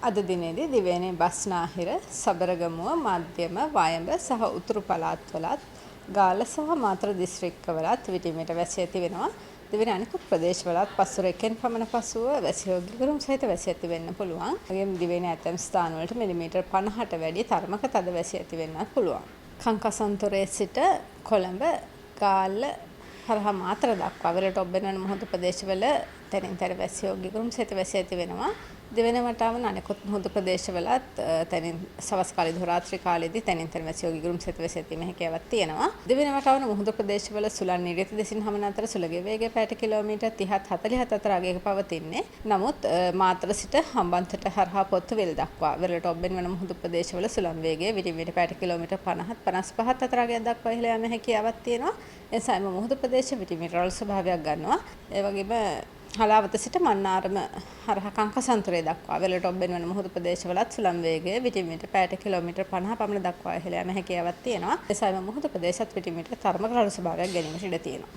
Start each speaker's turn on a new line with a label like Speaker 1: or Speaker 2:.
Speaker 1: අද දිනේදී දිවයිනේ බස්නාහිර, සබරගමුව, මධ්‍යම, වයඹ සහ උතුරු පළාත්වලත් ගාල්ල සහ මාතර දිස්ත්‍රික්කවලත් විටිමිට වැසි ඇති වෙනවා. දිවයිනේ අනිකුත් ප්‍රදේශවලත් පසුර එකෙන් පමණ පසුව වැසියෝග්‍ය ගුරුම් සහිත වැසි ඇති වෙන්න පුළුවන්. වගේම දිවයිනේ ඇතැම් ස්ථානවලට මිලිමීටර් 50ට වැඩි තරමක තද වැසි ඇති වෙන්නත් පුළුවන්. කංකසන්තොරේ සිට කොළඹ, ගාල්ල හරහා මාතර දක්වා වෙරළට ඔබ්බෙන මුහුදු ප්‍රදේශවල තැනින් තැන වැසියෝග්‍ය ගුරුම් සහිත වැසි ඇති වෙනවා. දිවෙන වටාවන අනෙකුත් මුහුදු ප්‍රදේශවලත් තැනින් සවස් කාලේදී රාත්‍රී කාලේදී තැනින් තැන වැසියෝගී ගුරුම් සහිත වැසි ඇතිවීම හැකියාවක් තියෙනවා. දිවෙන වටාවන මුහුදු ප්‍රදේශවල සුළං නිරිත දෙසින් හමන අතර සුළගේ වේගය පැයට කිලෝමීටර් 30ත් 47ත් අතර අගයක පවතින්නේ. නමුත් මාතර සිට හම්බන්තොට හරහා පොත්තුවිල් දක්වා වෙරළට ඔබ්බෙන් වන මුහුදු ප්‍රදේශවල සුළං වේගය විටිමිට පැයට කිලෝමීටර් 50ත් 55ත් අතර අගයක් දක්වා ඉහළ යාම හැකියාවක් තියෙනවා. ඒ සෑම මුහුදු ප්‍රදේශ විටිමිට රළ ස්වභාවයක් ගන්නවා. ඒ වගේම හලාවත සිට මන්නාරම හරහා කංකසන්තොරේ දක්වා වෙරළට ඔබ්බෙන් වන මුහුදු ප්‍රදේශවලත් සුළං වේගය විටිමිට පැයට කිලෝමීටර් 50 පමණ දක්වා ඉහළ යාම හැකියාවක් තියෙනවා. ඒ සෑම මුහුදු ප්‍රදේශත් විටිමිට තරමක රළ ස්වභාවයක් ගැනීමට ඉඩ තියෙනවා.